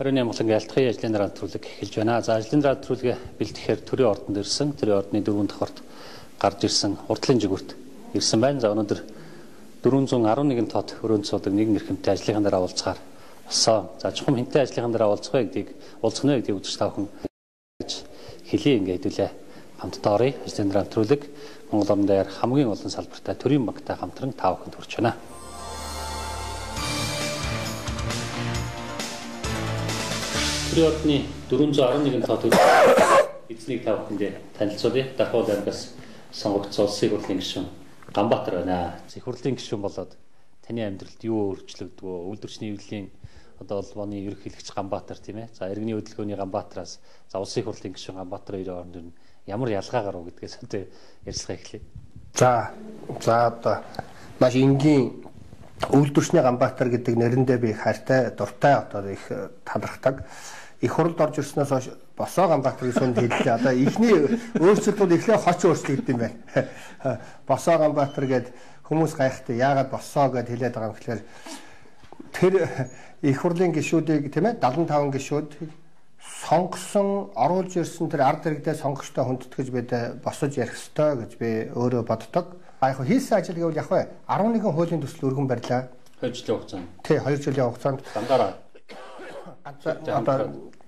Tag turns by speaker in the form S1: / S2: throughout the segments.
S1: 28 Монголын алтхын ажлын дараа нэвтрүүлэг эхэлж байна. За ажлын дараа нэвтрүүлгээ бэлтгэхээр төрийн ордонд ирсэн, төрийн ордны 4 давхарт гарч ирсэн уртлын жигүүрт ирсэн байна. За өнөөдөр 411 тоод өрөөнд суудаг нэгэн эрхэмтэй ажлынхан дараа уулзахаар болсон. За чухам хинтээ ажлынхан дараа уулзах вэ гэдгийг үзэж тавхан хэлий ингээ хэдүүлээ хамтдаа оръё. Ажлын дараа нэвтрүүлэг Монгол орн дээр хамгийн олон салбартай төрийн банктай хамтран тавханд хүрч байна. Төрийн ордны 411 тоод эзнийг тавханд танилцуулъя. Дахиад аймагаас сонгогдсон улсын их хурлын гишүүн Ганбаатар байна. Их хурлын гишүүн болоод таны амьдралд юу өөрчлөгдвөө? Үйлдвэрчний эвлэлийн одоо улбооны ерөнхийлөгч Ганбаатар тийм ээ. За иргэний хөдөлгөөний Ганбаатараас за улсын их хурлын гишүүн Ганбаатар хоёрын хооронд ямар ялгаа гарав гэдгээс одоо ярилцлага эхлэе.
S2: За одоо маш энгийн үйлдвэрчний Ганбаатар гэдэг нэрэндээ би хайртай, дуртай одоо их талархдаг. Их хурлд орж ирснээс хойш босоо Ганбаатарын сүнд хэллээ. Одоо ихний өөрчлөлт бол эхлээ хоч өөрчлөгдөв юм байна. Босоо Ганбаатар гэд хүмүүс гайхдаг. Яагаад босоо гэд хэлээд байгаа юм гэхээр тэр их хурлын гишүүдийг тийм ээ 75 гишүүд сонгосон, оруулж ирсэн тэр ард иргэдээ сонгогчтой хүндэтгэж бид босож ярих ёстой гэж би өөрөө боддог. Яг хийсэн ажил гэвэл яг 11 хуулийн төсөл өргөн барьлаа.
S1: 2 жилийн хугацаанд.
S2: Тий, 2 жилийн хугацаанд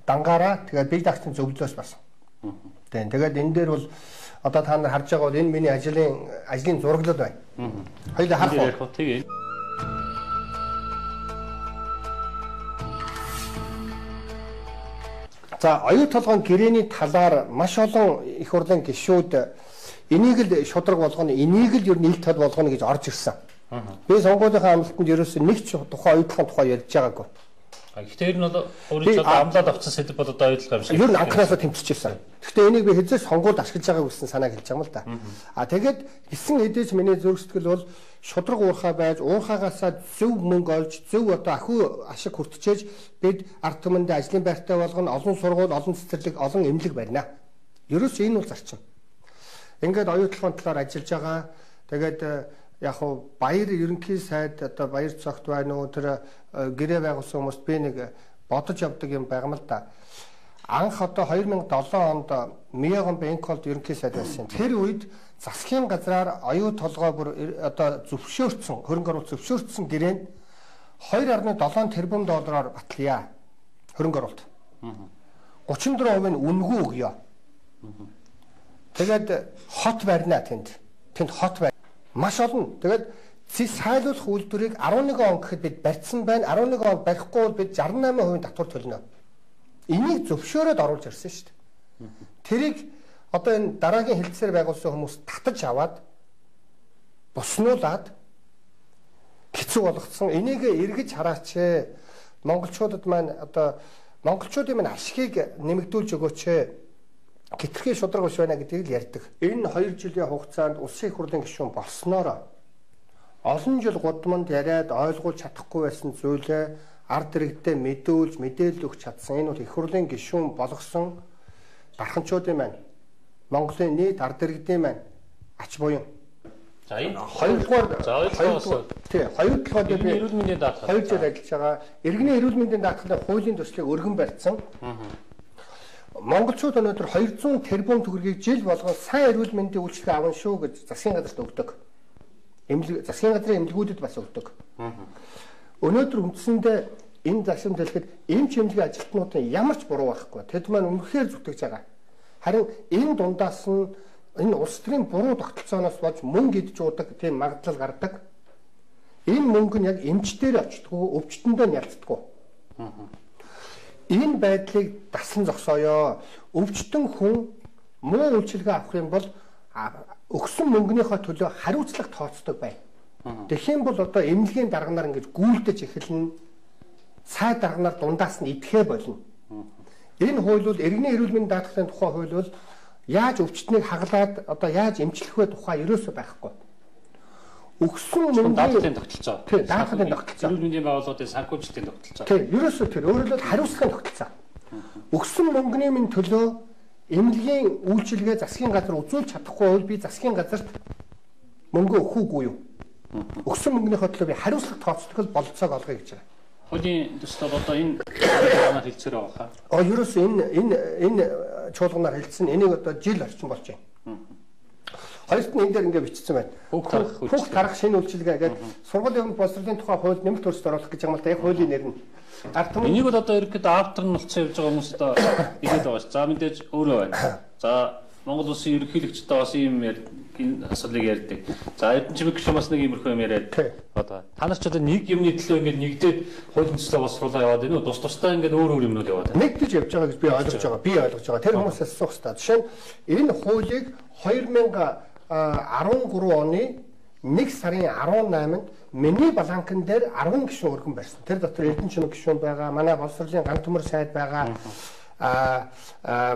S2: дангаараа тэгээд бие даахын зөвлөлөөс басан. Тэгээд энэ дээр бол одоо та нар харж байгаа бол энэ миний ажлын зураглал байна. Хоёулаа харах уу?
S1: Тэгээ.
S2: За оюу толгойн гэрээний талаар маш олон их хурлын гишүүд энийг л шудраг болгоно, энийг л ер нь ил тод болгоно гэж орж ирсэн. Би сонгуулийнхаа амлалтанд ерөөсөө нэг ч тухайн оюу толгойн тухай ярьж байгаагүй.
S1: Гэхдээ ер нь бол өөрийнхөө амлаад авсан сэдв бол одоо ойлгох юм шиг.
S2: Ер нь анхнаасаа тэмцэжсэн. Гэхдээ энийг би хэзээ сонгуульд ашиглаж байгааг гэсэн санааг хэлж байгаа юм л да. Тэгээд гисэн хэдэж миний зөв сэтгэл бол шудраг уурхай байж уурхаагаасаа зөв мөнгө олж зөв одоо ахуй ашиг хүртчээж бид ард түмэндээ ажлын байртай болгоно, олон сургууль, олон цэцэрлэг, олон эмнэлэг барина. Ерөөс энэ бол зарчим. Ингээд оюу толгойн талаар ажиллаж байгаа. Тэгээд яг хуу баяр ерөнхий сайд одоо баяр цогт байна уу тэр гэрээ байгуулсан хүмүүст би нэг бодож явдаг юм байгаа юм л да. Анх одоо 2007 онд Миягон Бэнколд ерөнхий сайд байсан. Тэр үед засгийн газраар оюу толгой бүр одоо зөвшөөрсөн, хөрөнгө оруулалт зөвшөөрсөн гэрээнд 2.7 тэрбум доллараар батлая. Хөрөнгө оруулалт. 34% нь үнгүй өгье. Тэгээд хот барина тэнд. Тэнд хот байна. Маш олон. Тэгээд сайлуулах үйлдвэрийг 11 он гэхэд бид барьсан байна. 11 он барихгүй бол бид 68% татвар төлнө. Энийг зөвшөөрөөд оруулж ирсэн шүү дээ. Тэрийг одоо энэ дараагийн хэлтсээр байгуулсан хүмүүс татаж аваад буснуулаад хэцүү болгоцсон. Энийг эргэж хараач. Монголчуудад маань одоо монголчуудын маань ашигыг нэмэгдүүлж өгөөч. Хитрхи шудраг биш байна гэдгийг л ярьдаг. Энэ 2 жилийн хугацаанд улсын их хурлын гишүүн болсноор олон жил гудамд яриад ойлгуулж чадахгүй байсан зүйлээ ард иргэдэд мэдээлэл өгч чадсан. Энэ бол их хурлын гишүүн болгосон дарханчуудын маань Монголын нийт ард иргэдийн маань ач буян.
S1: За энэ
S2: хоёрдугаар би
S1: эрүүл мэндийн даатгал
S2: 2 жил ажиллаж байгаа. Иргэний эрүүл мэндийн даатгалын хуулийн төслийг өргөн барьсан. Монголчууд өнөөдөр 200 тэрбум төгрөгийг жил болгон сайн эрүүл мэндийн үйлчилгээ авна шүү гэж засгийн газарт өгдөг. Засгийн газрын эмнэлгүүдэд бас өгдөг. Өнөөдөр үндсэндээ энэ засгийн хэлэхэд эмч эмнэлгийн ажилтнуудын ямар ч буруу байхгүй. Тэд маань үнэхээр зүтгэж байгаа. Харин энэ дундаас нь энэ улс төрийн буруу тогтолцооноос болж мөнгө идж уудаг тийм магадлал гардаг. Энэ мөнгө нь яг эмчдээр очтгоо, өвчтөндөө ялцдаггүй. Энэ байдлыг дасан зогсооё. Өвчтөн хүн муу үйлчилгээ авах юм бол өгсөн мөнгөнийхөө төлөө хариуцлага тооцдог бай. Тэгэх юм бол одоо эмнэлгийн дарганаар ингэж гүйлдэж эхэлнэ. Цай дарганаар дундаас нь идэхэ болно. Энэ хууль бол иргэний эрүүл мэндийн даатгалын тухай хууль бол яаж өвчтнийг хаглаад одоо яаж эмчлэх вэ тухай ерөөсөө байхгүй. Өгсөн мөнгөний
S1: даатгалын тогтолцоо.
S2: Тийм, даатгалын тогтолцоо.
S1: Эрүүл мэндийн байгууллагын санхүүжилтийн тогтолцоо.
S2: Тийм, ерөөсөө тэр өөрөөр хэлбэл хариуцлагын тогтолцоо. Өгсөн мөнгөний минь төлөө эмнэлгийн үйлчилгээ засгийн газар үзүүлж чадахгүй бол би засгийн газарт мөнгө өгөхгүй юу? Өгсөн мөнгөнийхөө төлөө би хариуцлага тооцдог бол бололцоог олгоё гэж байгаа.
S1: хуулийн төсөл бол одоо энэ чуулганаар хэлцээр байгаа хаа.
S2: Ерөөс энэ чуулганаар хэлсэн энийг одоо жил орчин болж байна. Хоёрт нь энэ дээр ингээ бичсэн байна. Хүүхд харах шинэ үйлчилгээ гэдэг сургуулийн өмнө боловсролын тухай хууль нэмэлт өөрчлөлт оруулах гэж байгаа юм л да. Яг хуулийн нэр нь.
S1: Энийг бол одоо ерөөд автор нь болцсон явж байгаа хүмүүс одоо игээд байгаа ш. За мэдээж өөрөө байна. За Монгол улсын ерөнхийлөгчтэй бас ийм энэ асуудлыг ярьдаг. За Эрдэнэчмэг гүшүүн бас нэг иймэрхүү юм яриад одоо та нар ч одоо нэг юмны төлөө ингээд нэгдээд хуулийн төслөө боловсруулаа яваад энэ тус тустай ингээд өөр юмнууд яваад байна.
S2: Нэгдэж явж байгаа гэж би ойлгож байгаа. Би ойлгож байгаа. Тэр хүмүүс асуух хэрэгтэй. Жишээ нь энэ хуулийг 2013 оны 1 сарын 18-нд миний баланкан дээр 10 гишүүн өргөн барьсан. Тэр дотор Эрдэнэчмэг гишүүн байгаа, манай боловсролын ган төмөр сайд байгаа.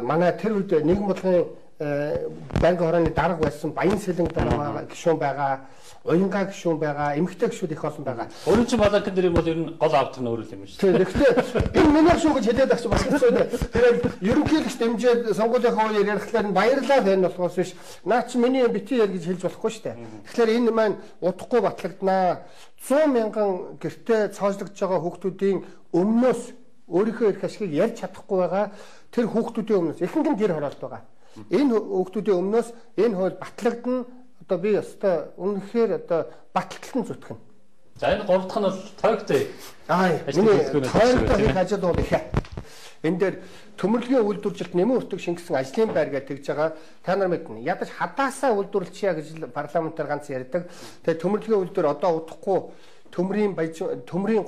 S2: Манай тэр үед нийгэм бодлогын банк хорооны дарга байсан Баян Сэлэнг дарга гишүүн байгаа, Уянга гишүүн байгаа, эмэгтэй гишүүд их олон байгаа.
S1: Өөрөөр чинь баланкан дээр юм бол ер нь гол автор нь өөрөө юм шүү.
S2: Тийм. Гэхдээ энэ миний гишүүн гэж хэлээд авчих бас хэцүү дээ. Тэгээд ерөнхийлөгч дэмжээд сонгуулийн үеэр ярихлаар нь баярлалаа байна болохоос биш. Наа чи миний битгий яар гэж хэлж болохгүй шүү дээ. Тэгэхээр энэ маань удахгүй батлагдана. 100 мянган гэртээ цоожлогдож байгаа хүүхдүүдийн өмнөөс өөрийнхөө эрх ашигыг ярьж чадахгүй байгаа тэр хүүхдүүдийн өмнөөс ихэнх нь гэр хороолт байгаа. Энэ хүүхдүүдийн өмнөөс энэ хууль батлагдана. Одоо би өстой үнэхээр одоо батлалтан зүтгэн.
S1: За энэ гурав дахь нь бол тойрогтой.
S2: Миний тойрогтой ажил бол их. Энэ дээр төмөрлөгийн үйлдвэржилт нэмэн өртөг шингэсэн ажлын байр гэж тэгж байгаа. Та нар мэднэ. Ядаж хадаасаа үйлдвэрлэчихье гэж парламентаар ганц ярьдаг. Тэгээ төмөрлөгийн үйлдвэр одоо удахгүй төмрийн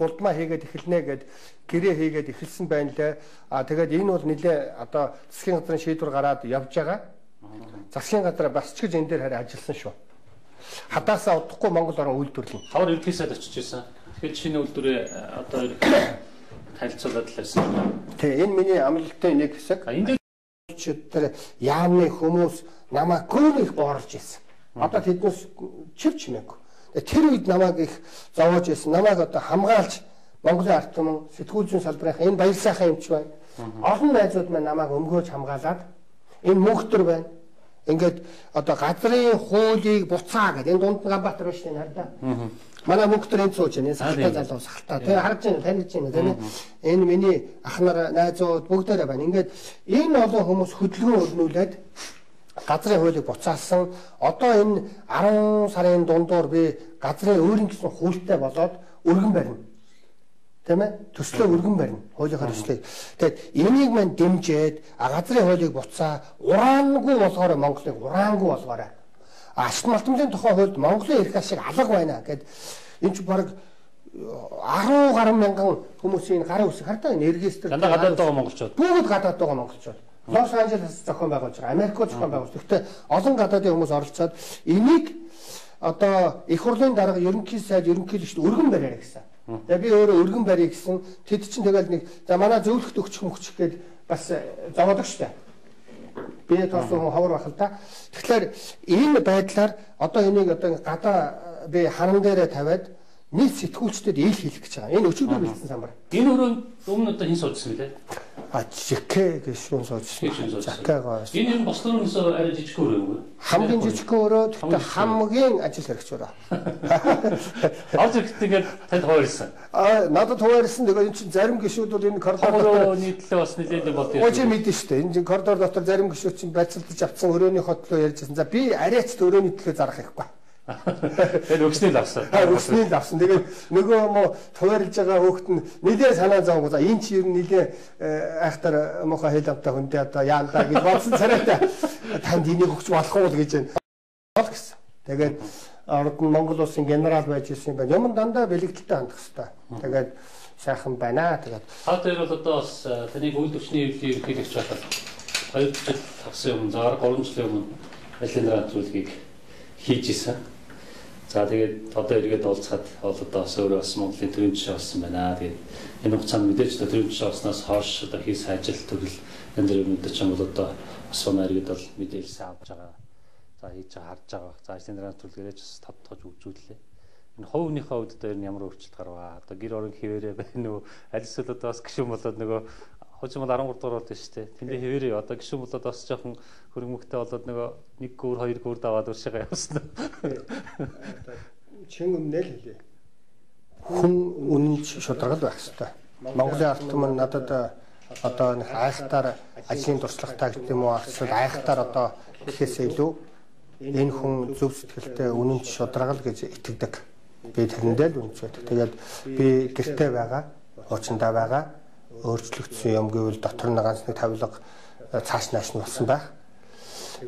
S2: гулдмаа хийгээд эхэлнэ гэд гэрээ хийгээд эхэлсэн байна лээ. Тэгээд энэ бол нэлээ одоо засгийн газрын шийдвэр гараад явж байгаа. Засгийн газар бас ч гэж энэ дээр харин ажилласан шүү. Хадаасаа удахгүй Монгол орон үйлдвэрлэн.
S1: Хавар ерөнхий сайд очиж ирсэн. Тэгэхээр шинэ үйлдвэрээ одоо танилцуулаад л байсан.
S2: Тэ энэ миний амлалтын нэг хэсэг. Энэ дээр яамны хүмүүс намайг гүрэх боорж ирсэн. Одоо тэднээс чивч мэг. Тэр үед намайг их зовоож ирсэн. Намайг одоо хамгаалж Монголын ард түмэн сэтгүүл зүйн салбарын энэ баяр сайхан юмч байна. Олон найзууд маань намайг өмгөөж хамгаалаад энэ мөнхтөр байна. Ингээд одоо газрын хуулийг буцаа гэдэг. Энэ дунд нь Ганбаатар байна шүү дээ хараа. Манай мөнхтөр энэ сууж байна. Сахалтай залуу сахалтай. Тэгээ харж байна, таньж байна тийм ээ. Энэ миний ах нар найзууд бүгдээрээ байна. Ингээд энэ олон хүмүүс хөдөлгөөн өрнүүлээд газрын хуулийг буцаасан. Одоо энэ 10 сарын дундуур би газрын өөрийн гэсэн хуультай болоод өргөн барина. Тийм ээ? Төслөө өргөн барина. Хуулийнхаа төслийг. Тэгэд энийг мань дэмжиж газрын хуулийг буцаа ураангүй болгоорой Монголыг ураангүй болгоорой. Ашиг малтмлын тухай хуульд Монголын эрх ашиг алга байна гэд энэ ч баг 10 гаруй мянган хүмүүсийн гарын үсэг хардаа энэ регистр
S1: дандаа гадаад байгаа монголчууд.
S2: Бүгд гадаад байгаа монголчууд. Лос Анжелес зохион байгуулж байгаа, Америкт зохион байгуулж. Гэхдээ олон гадаадын хүмүүс оролцоод энийг одоо их хурлын дарга ерөнхий сайд ерөнхийлөгчд өргөн бариараа гэсэн. Тэгээ би өөрөө өргөн барья гэсэн. Тэд чинь тэгэл нэг за манай зөвлөхт өгчих мөхчих гээд бас зовоодог штэ. Би тоосон ховор бахал та. Тэгэхээр энэ байдлаар одоо энийг одоо гадаа би харан дээрээ тавиад нийт сэтгүүлчдэд ил хийх гэж байгаа. Энэ өчигдөр бэлдсэн самбар.
S1: Энэ өрөөнд өмнө одоо хин суудсан билээ?
S2: Жикэ гişүүн суудсан. Жакагаа.
S1: Энэ бослоноос арай жижиг өрөө юм уу?
S2: Хамгийн жижиг өрөө гэхдээ хамгийн ажил хэрэгч өрөө.
S1: Орж ирэхдээ ингээд танд хуваарлсан.
S2: Надад хуваарлсан. Тэгээ энэ чинь зарим гişүүд бол энэ
S1: коридор нийтлээ бас нэлээд болд юм.
S2: Өөч мэдэн шүү дээ. Энэ коридор дотор зарим гişүүд чинь байцаалдаж авсан өрөөний хотлоо ярьжсэн. За би арайч өрөөний төлөө зарах хэрэггүй.
S1: Тэр өгсний лавсан.
S2: Өгсний лавсан. Тэгээд нөгөө мо хуваарлж байгаа хүүхэд нь нэлээ санаа зовгоо. Энэ чи ер нь нэлээ айхтар мохоо хэл амтаа хүндээ одоо яандаа гэж бодсон царайтай. Танд энийг өгч болох уу гэж байна. Гэсэн. Тэгээд орд нь Монгол улсын генерал байж ирсэн юм байна. Юм дандаа бэлэгдэлтэй хандах хэрэгтэй. Тэгээд сайхан байна. Тэгээд
S1: та дээр бол одоо бас таны үйлдвэрчний ерөнхийлөгч болоод 2 жил тавсан юм. За 3 жилийн өмнө алинраа зүйлгийг хийж исэн. За тэгээд одоо эргээд уулзахад бол одоо бас өөрөө бас Монголын төрийн жишээ болсон байна. Тэгээд энэ хугацаанд мэдээж төрийн жишээ болсноос хойш одоо хийсэн ажил төрөл энэ дэр юмуд ч юм бол одоо бас оноо эргээд бол мэдээлэл авч байгаа. За хийж байгаа харж байгаа. За ажлын дараах төлөвлөгөөч бас тодтогч үзүүллээ. Энэ хувийнхаа хувьд одоо энэ ямар өөрчлөлт гарваа? Одоо гэр орон хിവэрэ байна уу? Аль эсвэл одоо бас гişүн болоод нөгөө хожим бол 13 дугаар болд нь шүү дээ. Тэндээ хിവэрэ одоо гişүн болоод бас жоохон хөрөнгөмөгтэй болоод нөгөө 1 гүр 2 гүр даваад уршигаа явсан.
S2: Чин өмнө л хэлээ. хүн үнэнч шударгал байх ёстой. Монголын ард түмэн надад одоо нэг айхтаар ажлын туршлагатай гэдэг юм уу эсвэл айхтаар одоо гэхээсээ илүү энэ хүн зөв сэтгэлтэй үнэнч шударгал гэж итгэдэг. Би тэрэндээ л үнэнч байдаг. Тэгээд би гэртээ байгаа, хуучиндаа байгаа, өөрчлөгдсөн юм гэвэл дотор нь ганц нэг тавилга цааш нааш нь болсон байх.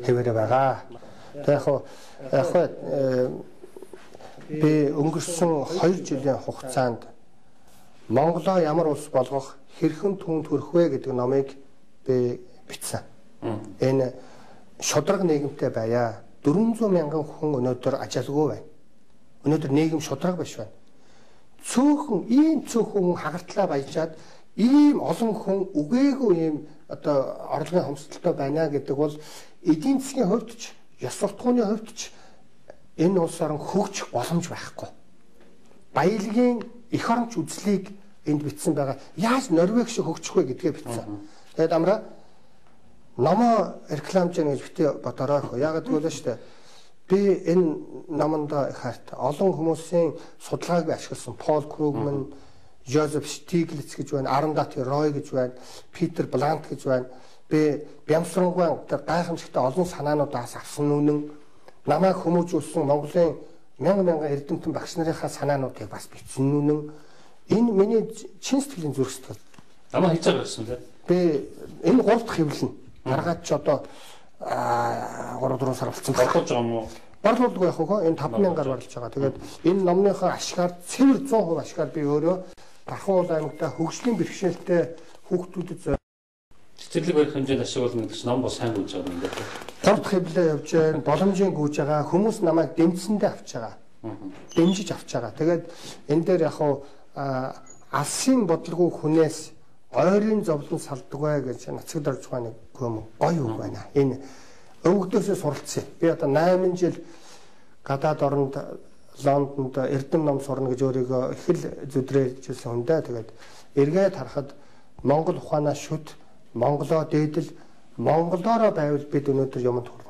S2: Хэвээрээ байгаа. Тэгэхээр би өнгөрсөн 2 жилийн хугацаанд Монголоо ямар улс болгох хэрхэн түүнд хүрэх вэ гэдэг номыг би бичсэн. Энэ шударга нийгэмтэй байя. 400 мянган хүн өнөөдөр ажаалгүй байна. Өнөөдөр нийгэм шударга биш байна. Ийм цөөхөн хагартлаа баяжаад ийм олон хүн үгээгүй ийм одоо орлогын хомсдолтой байна гэдэг бол эдийн засгийн хувьд ч, ёс суртахууны хувьд ч энэ улс орн хөгжих боломж байхгүй. Баялагын эх оронч үзлийг энд бичсэн байгаа. Яаж Норвег шиг хөгжих вэ гэдгээ бичсэн. Тэгээд амраа номоо рекламж гэж битээ бодорой. Яагаад гэвэл шүү дээ. Би энэ номонд харт олон хүмүүсийн судалгааг би ашигласан. Пол Кругман, Жозеф Штиглиц гэж байна, Арандат Рой гэж байна, Питер Блант гэж байна. Би Бямсрангуан тэр гайхамшигтай олон санаануудаас авсан үнэн намайг хүмүүжүүлсэн Монголын мянган эрдэмтэн багш нарынхаа санаануудыг бас бичсэн үнэн. Энэ миний чин сэтгэлийн зүрх сэтгэл.
S1: Намайг хийж байгаа гэсэн тийм.
S2: Би энэ 3 дахь хэвлэл нь дараагаад ч одоо 3-4 сар болсон байна.
S1: Борлуулж байгаа юм уу?
S2: Борлуулдаг байх уу? Энэ 5,000-аар борлуулж байгаа. Тэгээд энэ номныхоо ашгаар цэвэр 100% ашгаар би өөрөө Дархан уул аймагта хөгжлийн бэрхшээлтэй хүүхдүүдэд
S1: цэцэрлэг барих хэмжээнд ашиглуулна гэдэг чинь ном бол сайн гүйж байгаа юм байна.
S2: 3 дахь хэвлэлээ явж байна. Боломжийн гүйж байгаа. Хүмүүс намайг дэмжсэндээ авч байгаа. Дэмжиж авч байгаа. Тэгээд энэ дээр яг хуу алсын бодлого хүнээс ойрын зовлон салдагвэ гэж нацагд орж байгаа нэг гоё үг байна. Энэ өвгдөөсөө суралцсан. Би одоо 8 жил гадаад оронд Лондонд эрдэм ном сурна гэж өөрийгөө их л зүдрээжсэн хүн дээ. Тэгээд эргээд харахад Монгол ухаанаа шүт, Монголоо дээдэл, Монголоороо байвал бид өнөөдөр юмд хүрнэ.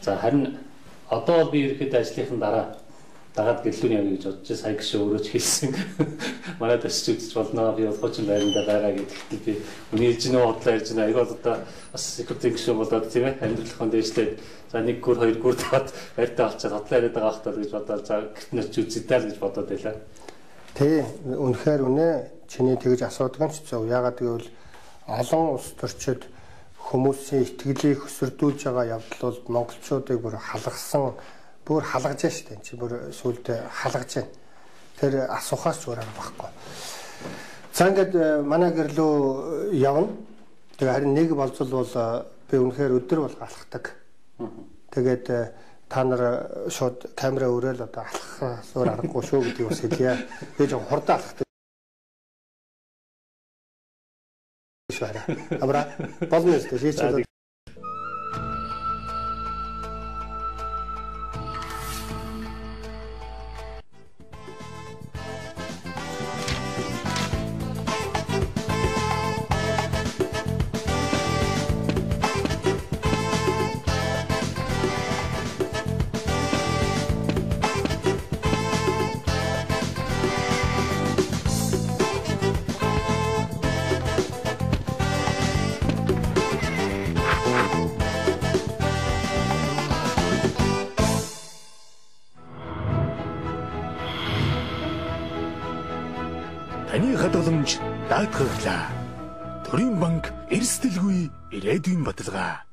S1: За харин одоо би ерөөхдөө ажлынхан дагаад гэрлүүний явъя гэж бодож сая гişэ өөрөө ч хэлсэн. Манайд очиж үзэж болно. Би хуучин байранда байгаа гэдэгт би үний хэлж нөө бодлоо ярьж байна. Айгоо одоо бас секретарь гişэ болоод тийм ээ амьдралын дээшлээд за 1 гүр 2 гүр даваад байртаа олцоод хотлоо яриад байгаа хтаа гэж бодоод за гэртнэрч үзэдэй л гэж бодоод байлаа.
S2: Тий, үнэхээр үнэ чиний тэгж асуудаг нь ч зөв. Яагаад гэвэл олон улс төрчид хүмүүсийн итгэлийг хөсөрдүүлж байгаа явдал бол монголчуудыг бүр халгасан, бүр халгаж штэ. Чи бүр сүулдэ халгаж байна. Тэр асуухаас зүгээр байхгүй. За ингээд манай гэр рүү явна. Тэгээ харин нэг болцол бол би үнэхээр өдөр бол алхдаг. Тэгээд та нар шууд камера өрөөл одоо алхах зур аргагүй шүү гэдгийг бас хэлье. Би жоо хурдан алхдаг. Абра болно шүү дээ.
S3: Таны хадгаламж даатгаглаа. Төрийн банк эрсдэлгүй ирээдүйн баталгаа.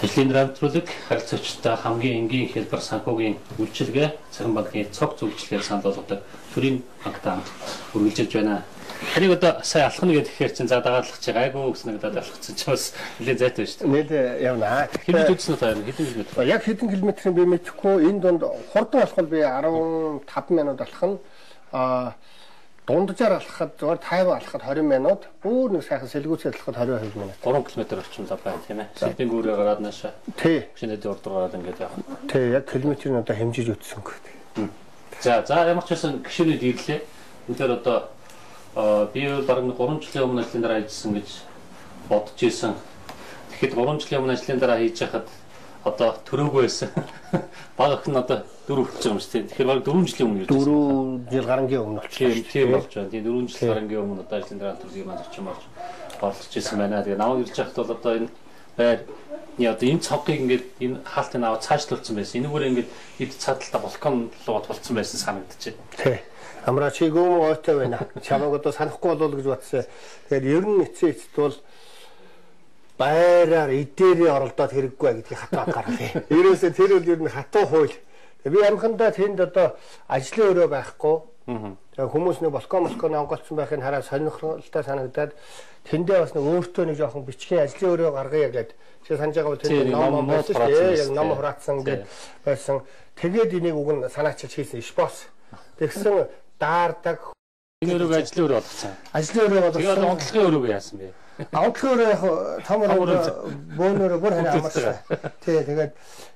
S1: Ажлын навтруулаг харилцагчтай хамгийн энгийн хэлбэр санхүүгийн үйлчилгээ Цахим банкны цог зөвчлөгээр санал болгодог төрийн банктай хамт үргэлжилж байна. Таныг одоо сая алхна гэхээр чинь за дагаалгах чи гайгүй гэсэн надад алхацсан ч бас нэлээд зайтай байна шүү дээ.
S2: Нэлээд явна.
S1: Хэдэн үзсэн үү таа хэдэн километр?
S2: Яг хэдэн километрын би мэдэхгүй. Энэ донд хурдан алхвал би 15 минут алхна. Дунджаар алхахад зөвхөн тайван алхахад 20 минут, бүр нэг сайхан сэлгүүцээр алхахад 22 минут.
S1: 3 км орчим зав байна тийм ээ. Сэлбийн гүүрээ гараад наашаа.
S2: Тий.
S1: Шинэд урд гараад ингэж явах.
S2: Тий, яг километрийн одоо хэмжиж үтсэнгүй.
S1: За ямар ч байсан гişүнүүд ирлээ. Үнээр одоо би бараг 3 жилийн өмнө ажлын дараа хийжсэн гэж бодож ирсэн. Тэгэхэд 3 жилийн өмнө ажлын дараа хийж хахад одоо төрөөгүй байсан. Баг охин одоо 4 хүрч байгаа юм шүү дээ. Тэгэхээр баг 4 жилийн өмнө ирж
S2: 4 жил гарангийн өмнө болчихлоо.
S1: Тийм болж байна. Тийм 4 жил гарангийн өмнө одоо ажлын дараа төрлийн маань орчин болж оролцож ирсэн байна. Тэгээ наваа ирж байхад бол одоо энэ байр одоо энэ цогыг ингээд энэ хаалтыг аваад цаашлуулсан байсан. Энэгээр ингээд эд цааталтаа балкон руу болцсон байсан санагдчихэ.
S2: Тий. Амраа чи гүм ойтой байна. Чамайг одоо санахгүй болов гэж бодсон. Тэгээд ер нь эцээцт бол байраар эдээрээ оролдоод хэрэггүй гэдгийг хатаад гарлаа. Ерөөсөө тэр үл ер нь хатуу хууль. Би амхандаа тэнд одоо ажлын өрөө байхгүй. Тэгээ хүмүүс нэг балкон онгоцсон байхыг хараад сонирхолтой санагдаад тэндээ бас нэг өөртөө нэг жоохон бичгийн ажлын өрөө гаргая гэдэг. Чи санаж байгаа бол тэнд ном байсан шүү дээ. Яг ном хураацсан гэдэг байсан. Тэгээд энийг уг нь санаачилж хийсэн иш босс. Тэгсэн даардаг
S1: энэ өрөөг ажлын өрөө болгоцсон.
S2: Ажлын өрөө болгосон.
S1: Тэгээд онцлогийн өрөөг яасан бэ?
S2: Онцлог өрөө яг том бөөнөрөө бүр хараа амарсан. Тий, тэгээд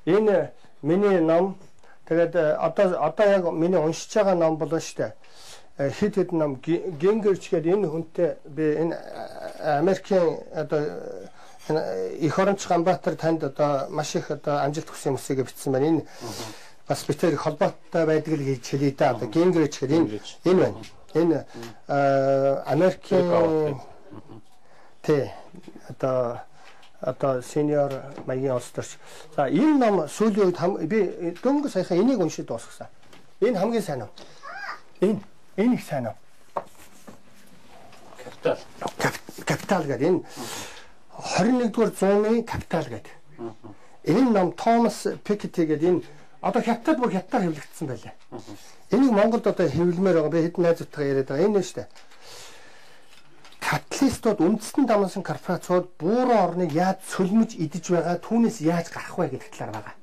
S2: энэ миний ном тэгээд одоо яг миний уншиж байгаа ном болно шүү дээ. Хэд ном Гингерч гэдэг энэ хүнтэй би энэ Америкийн одоо их оронч Ганбаатар танд одоо маш их одоо амжилт хүсье мөсөйг бичсэн байна. Энэ бас битэр холбоотой байдаг л гэж хэлээ да. Одоо Гингерч гэдэг энэ байна. Энэ Америкийн тий одоо senior маягийн улс төрч. За энэ ном сүүлийн үед би дөнгө саяхан энийг уншиж дуусгасан. Энэ хамгийн сайн ном. Энэ их сайн ном. Капитал гэдэг энэ 21-р зууны капитал гэдэг. Энэ ном Томас Piketty гэдэг энэ одоо хятад бүр хятадаар хэвлэгдсэн байлаа. Энийг Монголд одоо хэвлэмээр байгаа. Би хэд найзуудтайгаа яриад байгаа. Энэ нь шүү дээ. Капиталистууд үндэстэн дамнасан корпорациуд буурын орныг яаж сөлмөж идэж байгаа, түүнээс яаж гарах вэ гэдэг талаар байгаа.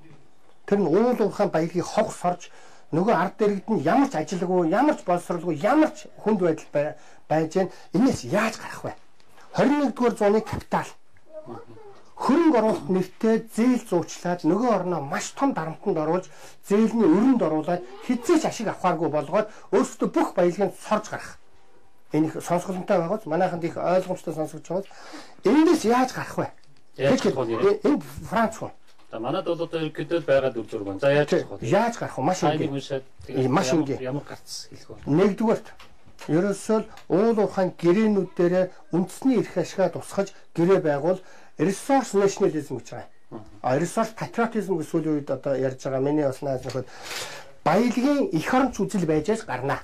S2: Тэр нь уул уурхайн баялагийг хог сорж нөгөө ард дэргэд нь ямар ч ажилгүй, ямар ч боловсролгүй, ямар ч хүнд байдал байж гэн энэс яаж гарах вэ? 21-р зууны капитал. Хөрөнгө оруулалт нэртэй зээл зуучлаад нөгөө орноо маш том дарамтанд оруулж зээлний өрөнд оруулаад хизээч ашиг авахааргүй болгоод өөрсдөө бүх баялагийг сорж гарах. Энэ их сонсголонтой байгаас манайханд их ойлгомжтой сонсогч байгаас эндээс яаж гарах вэ? Энэ Франц хүн.
S1: За манад бол одоо ерөнхийдөө байгаа дүр зураг байна. За
S2: яаж гарах вэ? Маш энгийн. Маш энгийн.
S1: Ямар гарц хэлэх вэ?
S2: Нэгдүгээрт ерөөсөө уул уурхайн гэрээнүүд дээр үндэсний эрх ашигаа тусгаж гэрээ байгуул resource nationalism гэж байгаа. Resource patriotism гэж сүүлийн үед одоо ярьж байгаа миний бас найз нөхөд баялагын эх оронч үзэл байж гарнаа.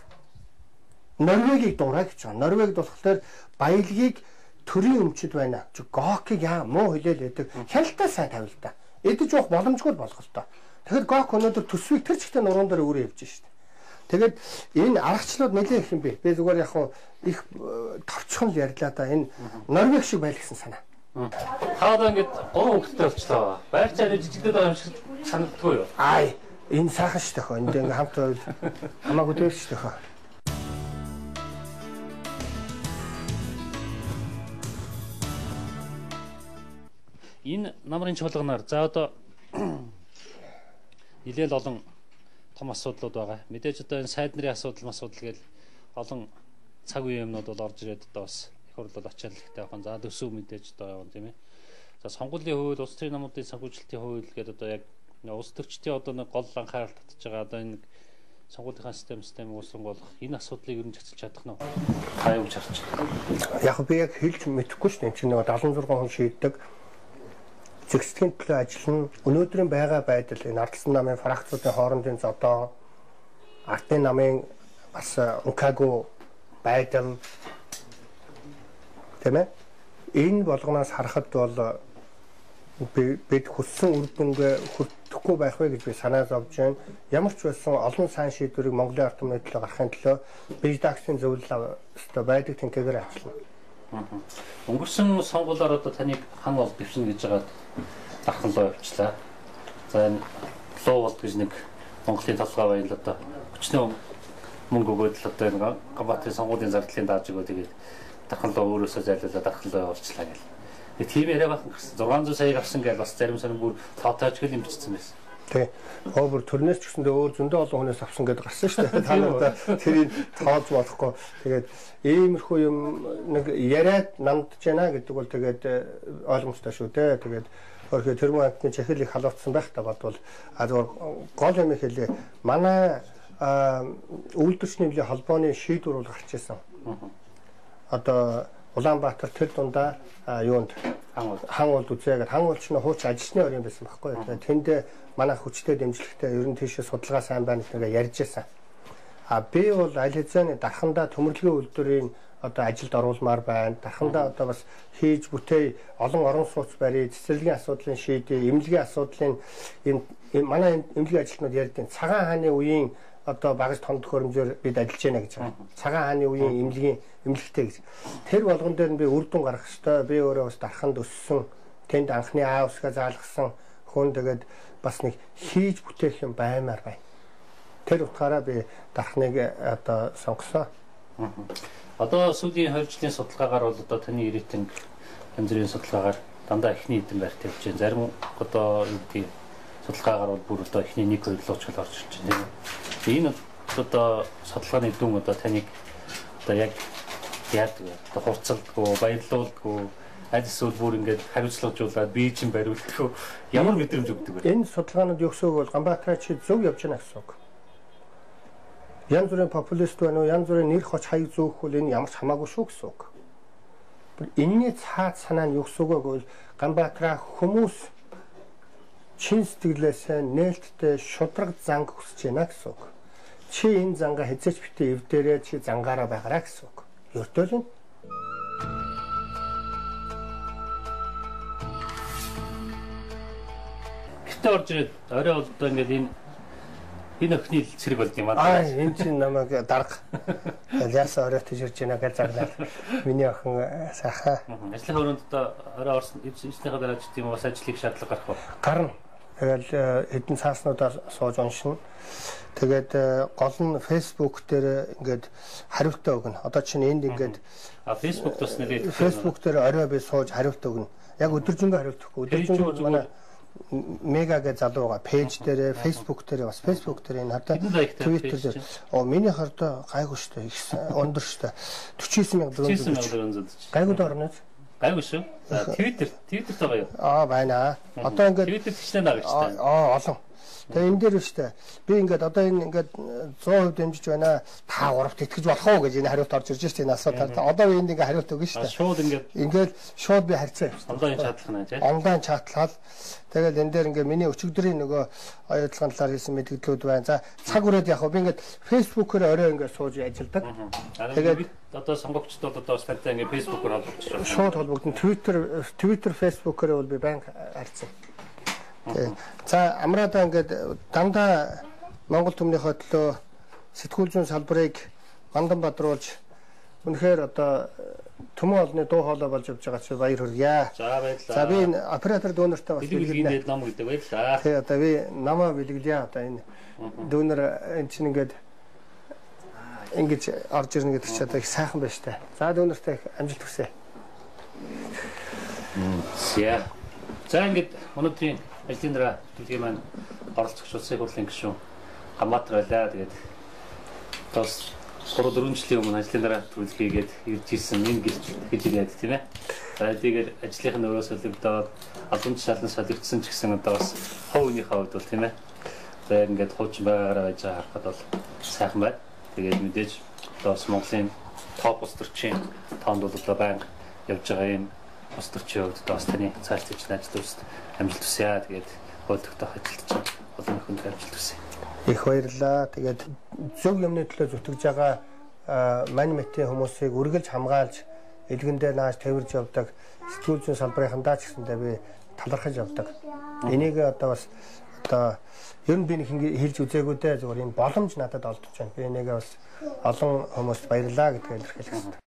S2: Норвегийг дуурай гэж байна. Норвегид болохоор баялагийг төрийн өмчөд байна. Гокийг муу хилээл өгдөг. Хяналтаа сайн тавил та. Эдэж уух боломжгүй болох л тоо. Тэгэхээр гок өнөөдөр төсвийг тэр чигтээ нуруунд дээр өөрөө явж шít. Тэгээд энэ аргачлалууд нэлээд их юм бэ. Би зүгээр яг их товчхон л ярьлаа да. Энэ Норвег шиг байл гэсэн санаа.
S1: Хаад ингээд 3 хүүхэдтэй болчлоо. Байр цаараа жижигдээд байгаа юм шиг санагддгүй юу?
S2: Энэ сайхан шүү дээ хөө. Энд ингээд хамт байвал хамаагүй дээр шүү дээ хөө.
S1: Энэ намрын чуулганаар за одоо нэлээд олон том асуудлууд байгаа. Мэдээж одоо энэ сайд нарын асуудал гэж олон цаг үеийн юмнууд бол орж ирээд одоо бас их хурлууд ачааллахтай байгаа. За төсөв мэдээж одоо явна тийм ээ. За сонгуулийн хууль, улс төрийн намуудын санхүүжилтийн хууль гэдэг одоо яг улс төрчдийн одоо нэг гол анхаарал татж байгаа одоо энэ сонгуулийнхаа систем уусран болох энэ асуудлыг ер нь зохицуулж чадах нь та юу гэж харж байна?
S2: Яг би яг хэлж мэдэхгүй шүү дээ. Энд чинь нэг 76 хүн шийддэг. Зэгцлийн төлөө ажиллана. Өнөөдрийн байгаа байдал энэ ардсан намын фракцуудын хоорондын зодоо, ардын намын бас ункаагүй байдал тийм ээ. Энэ болгоноос харахад бол бид хүссэн үр дүнгээ хүртэхгүй байх вэ гэж би санаа зовж байна. Ямар ч байсан олон сайн шийдвэрийг Монголын ард түмний төлөө гаргахын төлөө биждаксын зөвлөл өстой байдаг тэнцээгээр ажиллана.
S1: Өнгөрсөн сонгуулиар одоо таныг хан бол дэвшин гэж байгаад дархан лоо явуулчлаа. За энэ лоо болд гэж нэг Монголын толгой баял одоо өчнөө мөнгө өгөөд л одоо энэ Ганбаатарын сонгуулийн зардлын дааж өгөө тэгээд дархан лоо өөрөөсөө зайлуулаад дархан лоо явуулчлаа гэл. Тэгээд тийм яриа бахан гэрсэн 600 саяг авсан гэж бас зарим сонин бүр тоотойч гэл юм бичсэн байсан.
S2: Тий. Өөр төрнөөс ч гэсэндээ өөр зөндөө олон хүнээс авсан гэдээ гарсан шүү дээ. Та нарт тэрийг тоож болохгүй. Тэгээд иймэрхүү юм нэг яриад намдж байна гэдэг бол тэгээд ойлгомжтой шүү дээ. Тэгээд Өөрөөр тэрмэн амтны чахил их халуурсан байх та бодвол зүгээр гол юм хэлээ. Манай үйлдвэрчний хэмжээ холбооны шийдвэр бол гарч ирсэн. Одоо Улаанбаатар тэр дундаа юунд хан уулд үзээгээд хан уулд чинь хууч ажилчны орон байсан байхгүй юу. Тэнд манай хүчтэй дэмжлэгтэй ер нь тийшээ судалгаа сайн байна гэдгээ ярьж байсан. Би бол аль хэзээ дархандаа төмөрлөгийн үйлдвэрийн одоо ажилд оруулмаар байна. Дархандаа одоо бас хийж бүтээй олон орон сууц барий, цэцэрлэгийн асуудлын шийдээ, эмнэлгийн асуудлын манай эмнэлгийн ажилтнууд ярьдیں۔ Цагаан хааны үеийн одоо багаж тоног хөрөмжөөр бид ажиллаж байна гэж байгаа. Цагаан хааны үеийн эмнэлэгтэй гэж. Тэр болгон дээр нь би үр дүн гаргах ёстой. Би өөрөө бас дарханд өссөн. Тэнд анхны аав усгаа заалгасан хүн тэгээд бас нэг хийж бүтээх юм баймаар байна. Тэр утгаараа би дархныг одоо сонгосон.
S1: Одоо сүүлийн 20 жилийн судалгаагаар бол одоо таны ирээдүйн янз бүрийн судалгаагаар дандаа эхний эдэн байрт явж байна. Зарим одоо юу гэдэг судалгаагаар бол бүр одоо эхний 1-2 луучгал орж ирж байна. Энэ одоо судалгааны дүн одоо таныг одоо яг яадаг вэ? Одоо хурцлдаггүй, баярлуулдаггүй, аль эсвэл бүр ингээд хариуцлагажуулаад бие чинь бариулдаггүй. Ямар мэдрэмж өгдөг вэ?
S2: Энэ судалгаанууд юу гэсэн үг бол Ганбаатар чи зөв явж байна гэсэн үг. Янз бүрийн популист байна уу, янз бүрийн нэр хоч хаяг зөөх бол энэ ямар ч хамаагүй шүү гэсэн үг. Энэний цаад санаа нь юу гэсэн үг вэ гэвэл Ганбаатараа хүмүүс чин сэтгэлээсээ нээлттэй шудраг занг хүсэж байна гэсэн үг. Чи энэ зангаа хэзээч битээ эвдэрээ чи зангаараа байгаараа гэсэн үг. Ердөө л энэ.
S1: Гэтэ орж ирээд орой болдоо ингээд энэ өхний цэрэг болд юм аа.
S2: Энэ чинь намайг дарга. Яасан оройт ирж байна гэж загнаад. Миний охин сайхан.
S1: Ажлын өрөөнд одоо орой орсон эцсийнхээ дараа ч тийм бас ажлыг шаардлага гарах уу?
S2: Гарна. Тэгэл хэдэн цааснуудаар сууж уншина. Тэгээд гол нь Facebook дээр ингээд хариултаа өгнө. Одоо чинь энд ингээд
S1: Facebook тус нэлээд
S2: Facebook дээр орой би сууж хариултаа өгнө. Яг өдөржингөө хариултахгүй. Өдөржингөө манай мега гэж залуу байгаа. Пэйж дээр, Facebook дээр бас Facebook дээр энэ хата Twitter дээр миний хард гайгүй штэ. Их өндөр штэ. 49440. Гайгүй дорно.
S1: Гайгүй шүү. Twitter байгаа юу?
S2: Байна. Одоо ингээд
S1: Twitter тэгшнээ байгаа штэ.
S2: Олон. Тэгээ энэ дээр штэ. Би ингээд одоо энэ ингээд 100% дэмжиж байна. Та гуравт итгэж болох уу гэж энэ хариулт орж ирж штэ энэ асуудал. Одоо би энд ингээд хариулт өгнө штэ.
S1: Шууд
S2: ингээд шууд би харьцаа явчихсан.
S1: Онлайн чатлах нэ тий.
S2: Онлайн чатлал. Тэгэл энэ дээр ингээд миний өчигдрийн нөгөө оюутлагын талаар хийсэн мэдээлэлүүд байна. За цаг үрээд яг би ингээд Facebook-оор орой ингээд сууж ажилладаг.
S1: Тэгээд одоо сонгогчд бол одоо статтай ингээд Facebook-оор холбогдсон.
S2: Шууд холбогдсон. Twitter, Facebook-оор бол би банк харьцсан. За амраадаа ингээд дандаа Монгол түмнийхөө төлөө сэтгүүл зүйн салбарыг мандан бадруулж үнэхээр одоо төмөн олны дуу хоолой болж явж байгаа чи баяр хүргье.
S1: За баярлалаа.
S2: За би оператор дүүнертэй бас
S1: бэлгэлнэ ном гэдэг баярлалаа.
S2: Тэгээ одоо би намаа бэлгэлье одоо энэ дүүнер энэ чинь ингээд ингэж орж ирнэ гэдэг чи одоо их сайхан байна штэ. За дүүнертэй амжилт хүсье.
S1: За ингээд өнөөдрийн ажлын дараа төлөвийн маань оролцогч улсын хурлын гишүүн Ганбаатар байлаа. Тэгээд тос 3-4 жилийн өмнө ажлын дараа төлөвлөгөөгээд ирж ирсэн энэ гэж яриад тийм ээ. За тэгээд ажлынх нь өөрөө солигдоод албан тушаалан солигдсон ч гэсэн одоо бас хов үеийнхээ хувьд бол тийм ээ. За ингээд хуучин байгаараа байж байгаа харахад бол сайхан байна. Тэгээд мэдээж одоо бас Монголын топ улс төрчийн тоонд бол одоо байнга явж байгаа юм. Улс төрчийн хувьд одоо бас таны цаашдын ажил төсөд амжилт хүсье. Тэгээд хөлтөгтэй ажилтж олон хүнд амжилт хүсье.
S2: Их баярлалаа. Тэгээд зөв юмны төлөө зүтгэж байгаа мань мэтийн хүмүүсийг үргэлж хамгаалж элгэндээ нааш тавирж явдаг сэтгүүл зүйн салбарынхандаа ч гэсэндээ би талархаж явдаг. Энийг одоо бас одоо ер нь би нэг хэлж үзээгүй дээ зүгээр энэ боломж надад олдож байна. Би энийгээ бас олон хүмүүст баярлалаа гэдгийг илэрхийлэх хэрэгтэй.